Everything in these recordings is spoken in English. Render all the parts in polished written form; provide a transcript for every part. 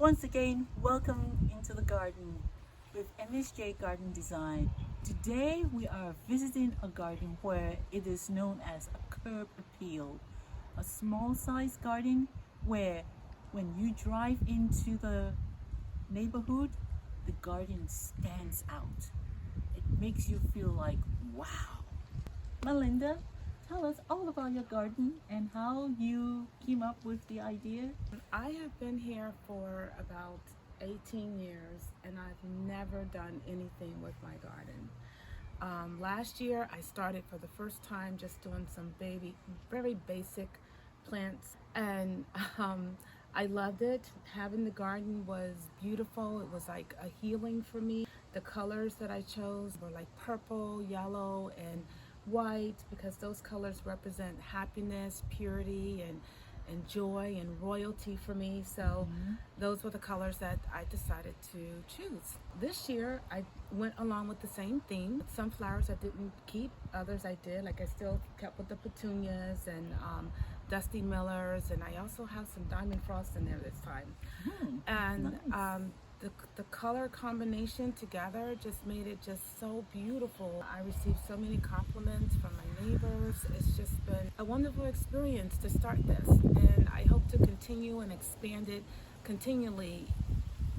Once again, welcome into the garden with MSJ Garden Design. Today we are visiting a garden where it is known as a curb appeal, a small size garden where when you drive into the neighborhood, the garden stands out. It makes you feel like, wow. Mylinda, tell us all about your garden and how you came up with the idea. I have been here for about 18 years and I've never done anything with my garden. Last year I started for the first time just doing some very basic plants, and I loved it. Having the garden was beautiful. It was like a healing for me. The colors that I chose were like purple, yellow, and white, because those colors represent happiness, purity, and joy and royalty for me. So those were the colors that I decided to choose. This year I went along with the same theme. Some flowers I didn't keep, others I did. Like I still kept with the petunias and Dusty Millers, and I also have some diamond frost in there this time. And nice. The color combination together just made it just so beautiful. I received so many compliments from my neighbors. It's just been a wonderful experience to start this, and I hope to continue and expand it continually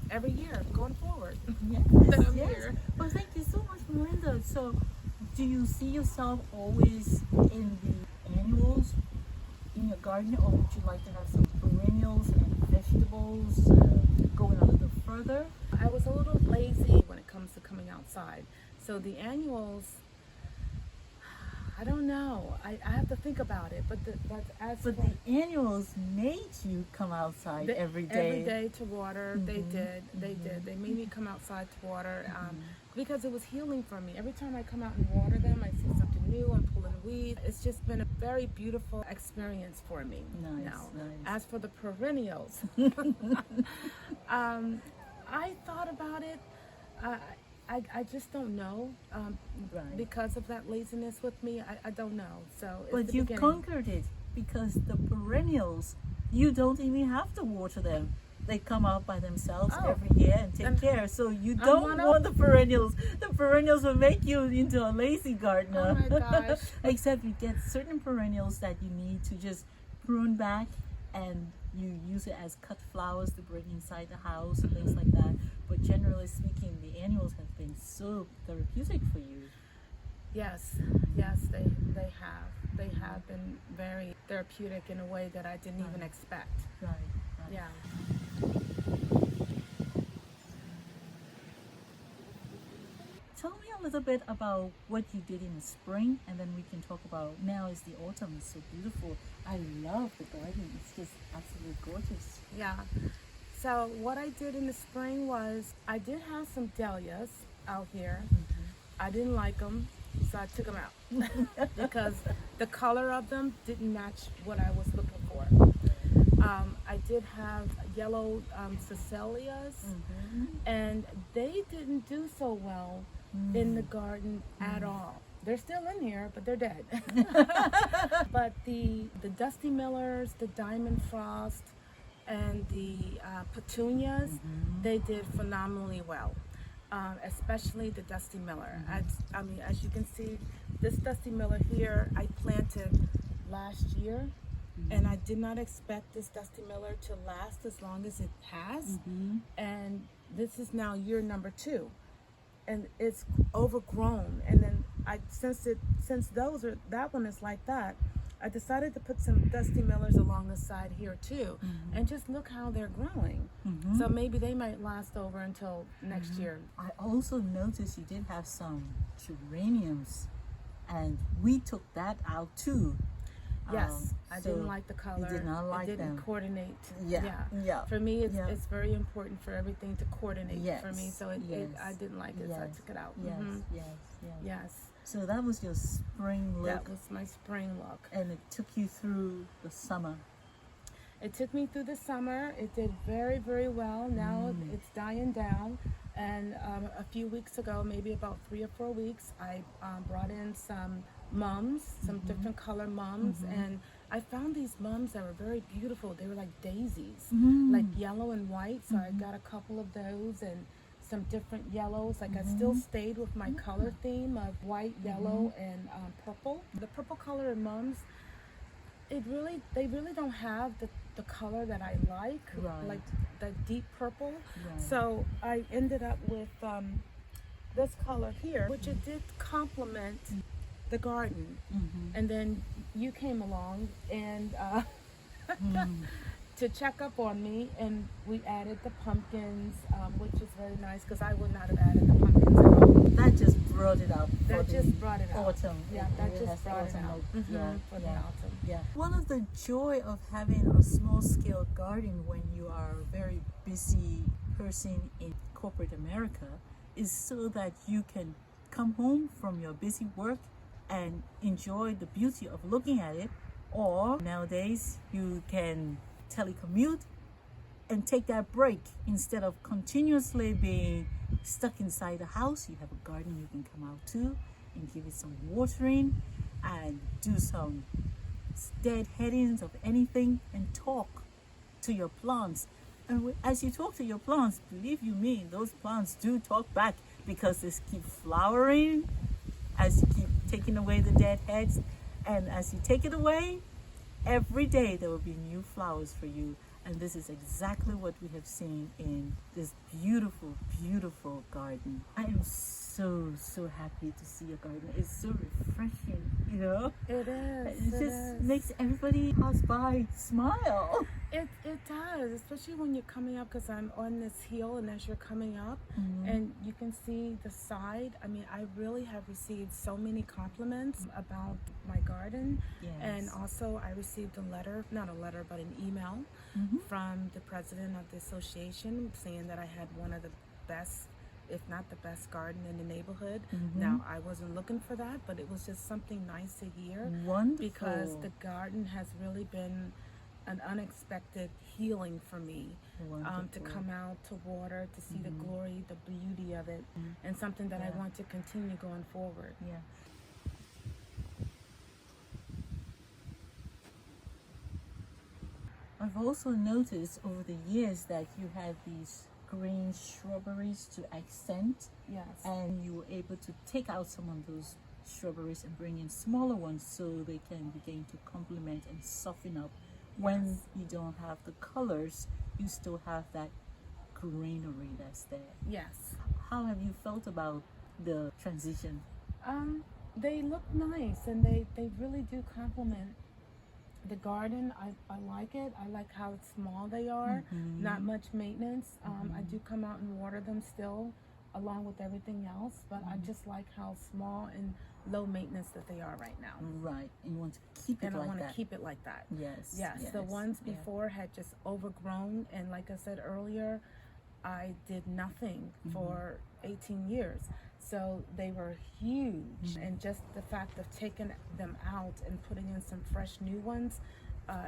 every year going forward. Yes, that I'm yes. here. Well, thank you so much, Mylinda. So, do you see yourself always in the annuals in your garden, or would you like to have some perennials and vegetables going a little further? I was a little lazy when it comes to coming outside, so the annuals, I don't know. I have to think about it. But the annuals made you come outside every day. Every day to water. They did. They made me come outside to water because it was healing for me. Every time I come out and water them, I see something new. I'm pulling weeds. It's just been a very beautiful experience for me. Nice, Now, nice. as for the perennials, I thought about it. I just don't know, Right. because of that laziness with me. I don't know. So, it's But the you beginning. conquered it, because the perennials, you don't even have to water them. They come out by themselves every year and take care. So you don't want the perennials. The perennials will make you into a lazy gardener. Oh my gosh. Except you get certain perennials that you need to just prune back, and you use it as cut flowers to bring inside the house and things like that. But generally speaking, the annuals have been so therapeutic for you. Yes, they have. They have been very therapeutic in a way that I didn't even expect. Right. Yeah. Tell me a little bit about what you did in the spring, and then we can talk about now is the autumn. It's so beautiful. I love the garden. It's just absolutely gorgeous. Yeah. So what I did in the spring was I did have some dahlias out here. I didn't like them, so I took them out because the color of them didn't match what I was looking for. I did have yellow Cecilias, and they didn't do so well in the garden at all. They're still in here, but they're dead. But the Dusty Millers, the Diamond Frost, and the petunias, they did phenomenally well. Especially the Dusty Miller. I mean, as you can see, this Dusty Miller here, I planted last year, and I did not expect this Dusty Miller to last as long as it has. And this is now year number 2, and it's overgrown. And then since that one is like that, I decided to put some Dusty Millers along the side here too, and just look how they're growing. So maybe they might last over until next year. I also noticed you did have some geraniums, and we took that out too. Yes, I so didn't like the color. You did not like it didn't them. coordinate. Yeah. For me, it's very important for everything to coordinate for me. So I didn't like it, so I took it out. Yes. So that was your spring look. That was my spring look. And it took you through the summer. It took me through the summer. It did very, very well. Now it's dying down. And a few weeks ago, maybe about 3 or 4 weeks, I brought in some mums, some different color mums, and I found these mums that were very beautiful. They were like daisies, Mm. like yellow and white. So I got a couple of those and some different yellows. Like I still stayed with my color theme of white, yellow, and purple. The purple color in mums, they really don't have the color that I like the deep purple. Right. So I ended up with this color here, which it did complement the garden. And then you came along and to check up on me, and we added the pumpkins, which is very nice because I would not have added the pumpkins at all. That just brought it up. That for just the brought it out. Autumn. Yeah, It that really just has brought it autumn out. note. Yeah, For the autumn. yeah. One of the joy of having a small scale garden when you are a very busy person in corporate America is so that you can come home from your busy work and enjoy the beauty of looking at it, or nowadays you can telecommute and take that break instead of continuously being stuck inside the house. You have a garden you can come out to and give it some watering and do some deadheadings of anything and talk to your plants. And as you talk to your plants, believe you me, those plants do talk back because they keep flowering as you keep taking away the dead heads. And as you take it away, every day there will be new flowers for you. And this is exactly what we have seen in this beautiful, beautiful garden. I am so happy to see a garden. It's so refreshing, you know? It is. It just makes everybody pass by smile. It does, especially when you're coming up, because I'm on this hill, and as you're coming up, and you can see the side. I mean, I really have received so many compliments about my garden. Yes. And also I received not a letter, but an email from the president of the association saying that I had one of the best, if not the best, garden in the neighborhood. Now, I wasn't looking for that, but it was just something nice to hear. Wonderful. Because the garden has really been an unexpected healing for me. To come out, to water, to see the glory, the beauty of it, and something that I want to continue going forward. Yeah. I've also noticed over the years that you have these green shrubberies to accent, Yes. and you were able to take out some of those shrubberies and bring in smaller ones so they can begin to complement and soften up. When you don't have the colors, you still have that greenery that's there. Yes. How have you felt about the transition? They look nice, and they really do complement the garden. I like it. I like how small they are. Not much maintenance. I do come out and water them still, along with everything else, but I just like how small and low maintenance that they are right now. Right, and you want to keep it And I like want to that. keep it like that. Yes. Yes, the ones before had just overgrown, and like I said earlier, I did nothing for 18 years. So they were huge, and just the fact of taking them out and putting in some fresh new ones,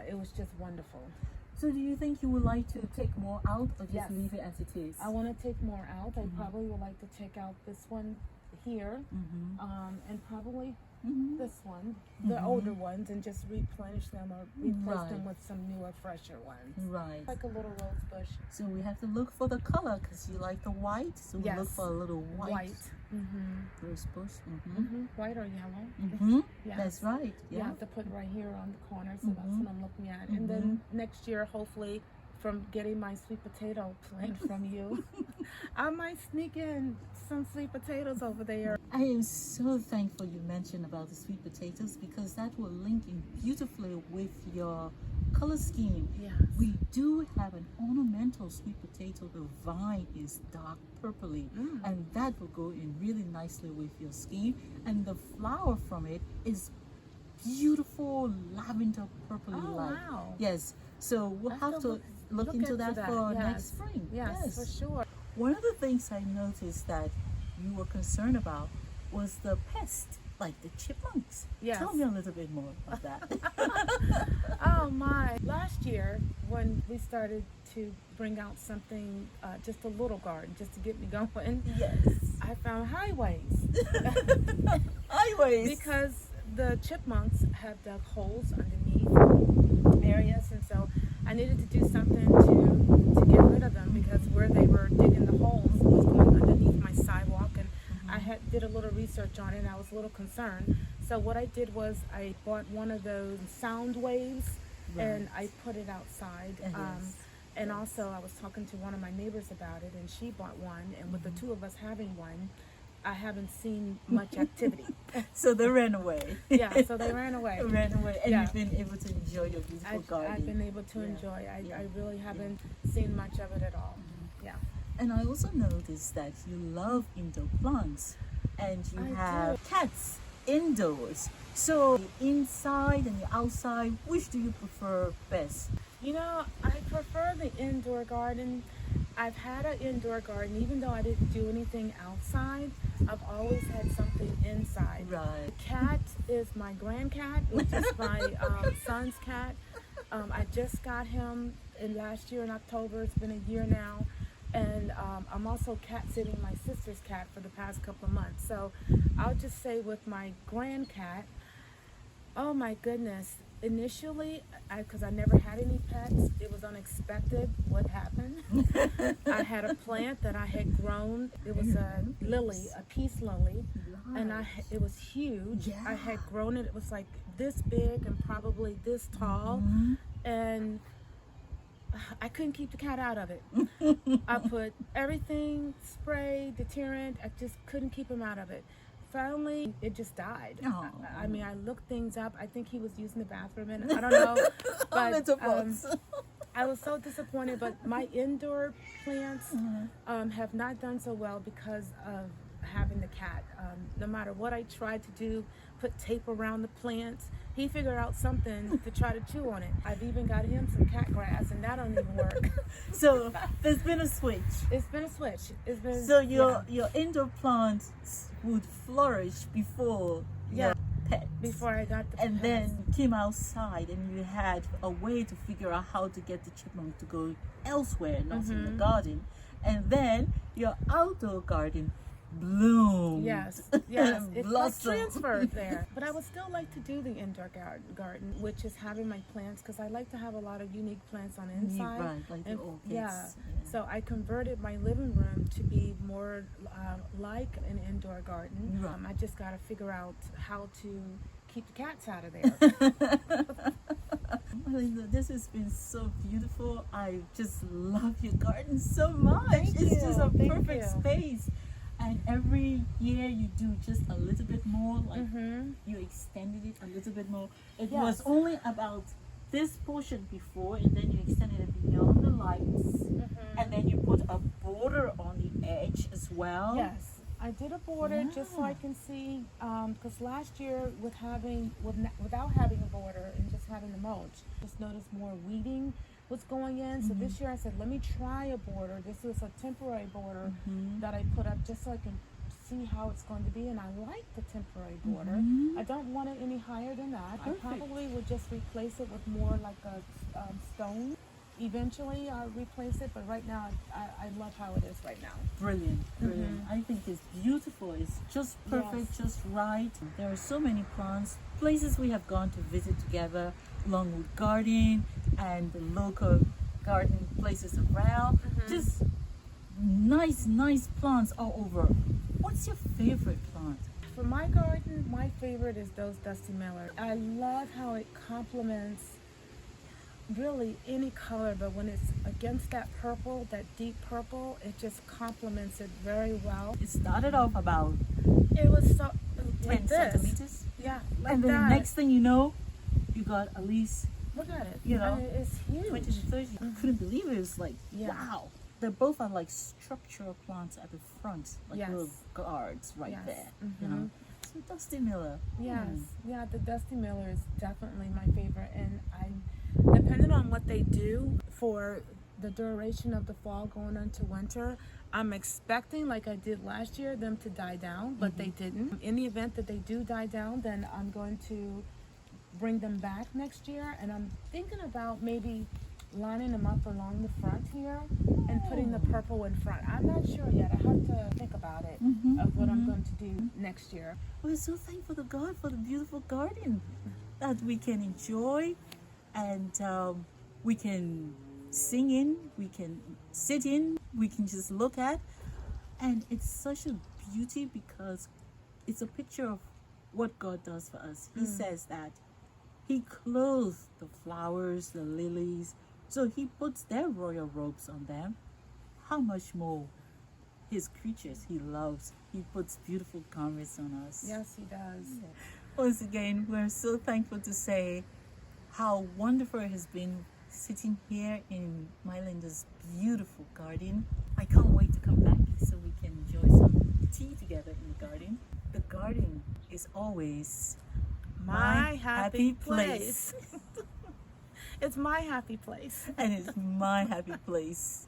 it was just wonderful. So do you think you would like to take more out or just Yes. leave it as it is? I want to take more out. I probably would like to take out this one here, and probably this one, the older ones, and just replenish them or replace them with some newer, fresher ones. Right. Like a little rose bush. So we have to look for the color because you like the white. So we look Yes. for a little white Mm-hmm. rose bush. White or yellow. Yes. That's right. You Yeah. have to put right here on the corner, so that's what I'm looking at. And then next year, hopefully, from getting my sweet potato plant from you, I might sneak in some sweet potatoes over there. I am so thankful you mentioned about the sweet potatoes because that will link in beautifully with your color scheme. Yes. We do have an ornamental sweet potato. The vine is dark purpley, and that will go in really nicely with your scheme. And the flower from it is beautiful lavender purpley light. Wow. Yes. So we'll have to look into that for next spring. Yes, for sure. One of the things I noticed that you were concerned about was the pest, like the chipmunks. Yes. Tell me a little bit more about that. Oh my. Last year, when we started to bring out something, just a little garden, just to get me going, Yes. I found highways. Highways. Because the chipmunks have dug holes underneath areas, and so I needed to do something to get rid of them because where they were digging the holes was going underneath my sidewalk, and did a little research on it, and I was a little concerned. So what I did was I bought one of those sound waves, and I put it outside. And also I was talking to one of my neighbors about it, and she bought one, and with the two of us having one, I haven't seen much activity. So they ran away. Yeah, so they ran away. Ran away, and you've been able to enjoy your beautiful garden. I've been able to enjoy. I really haven't seen much of it at all. Yeah. And I also noticed that you love indoor plants, and you have cats indoors. So the inside and the outside, which do you prefer best? You know, I prefer the indoor garden. I've had an indoor garden, even though I didn't do anything outside. I've always had something inside. Right. The cat is my grand cat, which is my son's cat. I just got him last year in October. It's been a year now. And I'm also cat sitting my sister's cat for the past couple of months. So I'll just say with my grand cat, oh my goodness. Initially, because I never had any pets, it was unexpected what happened. I had a plant that I had grown. It was a lily, a peace lily, and it was huge. Yeah. I had grown it. It was like this big and probably this tall, and I couldn't keep the cat out of it. I put everything, spray, deterrent. I just couldn't keep him out of it. Finally, it just died. I mean, I looked things up. I think he was using the bathroom, and I don't know. But I was so disappointed. But my indoor plants have not done so well because of having the cat. No matter what I tried to do, put tape around the plants, he figured out something to try to chew on it. I've even got him some cat grass, and that don't even work. So there's been a switch. It's been a switch. It's been so your indoor plants would flourish before your pets. Before I got the and pets. then came outside, and you had a way to figure out how to get the chipmunk to go elsewhere, not in the garden. And then your outdoor garden bloomed. Yes, it transferred there. But I would still like to do the indoor garden, which is having my plants, because I like to have a lot of unique plants on the inside. Right, like the orchids. So I converted my living room to be more like an indoor garden. I just got to figure out how to keep the cats out of there. Mylinda, this has been so beautiful. I just love your garden so much. It's just a perfect space. And every year you do just a little bit more, like you extended it a little bit more. It was only about this portion before, and then you extended it beyond the lights, and then you put a border on the edge as well. Yes, I did a border just so I can see, because last year without having a border and just having the mulch, just noticed more weeding was going in. So this year I said, let me try a border. This is a temporary border that I put up just so I can see how it's going to be, and I like the temporary border. I don't want it any higher than that. I probably would just replace it with more like a stone. Eventually I'll replace it, but right now I love how it is right now. Brilliant. I think it's beautiful. It's just perfect, just right. There are so many plants, places we have gone to visit together, Longwood Garden and the local garden places around. Just nice plants all over. What's your favorite plant? For my garden, my favorite is those Dusty Miller. I love how it complements really any color, but when it's against that purple, that deep purple, it just complements it very well. It started off about it was so 10 centimeters. Yeah, like and then that. The next thing you know, you got at least, look at it. You know, it's huge. 20 to 30. I couldn't believe it. It was like, wow. They both are like structural plants at the front, like little guards right there. You know, so Dusty Miller. Yeah, the Dusty Miller is definitely my favorite, and depending on what they do for the duration of the fall going into winter, I'm expecting, like I did last year, them to die down, but they didn't. In the event that they do die down, then I'm going to bring them back next year, and I'm thinking about maybe lining them up along the front here and putting the purple in front. I'm not sure yet. I have to think about it of what I'm going to do next year. We're so thankful to God for the beautiful garden that we can enjoy and we can sing in, we can sit in, we can just look at, and it's such a beauty because it's a picture of what God does for us. He says that He clothes the flowers, the lilies, so He puts their royal robes on them. How much more His creatures He loves? He puts beautiful garments on us. Yes, He does. Once again, we're so thankful to say how wonderful it has been sitting here in Mylinda's beautiful garden. I can't wait to come back so we can enjoy some tea together in the garden. The garden is always My happy place. It's my happy place. And it's my happy place.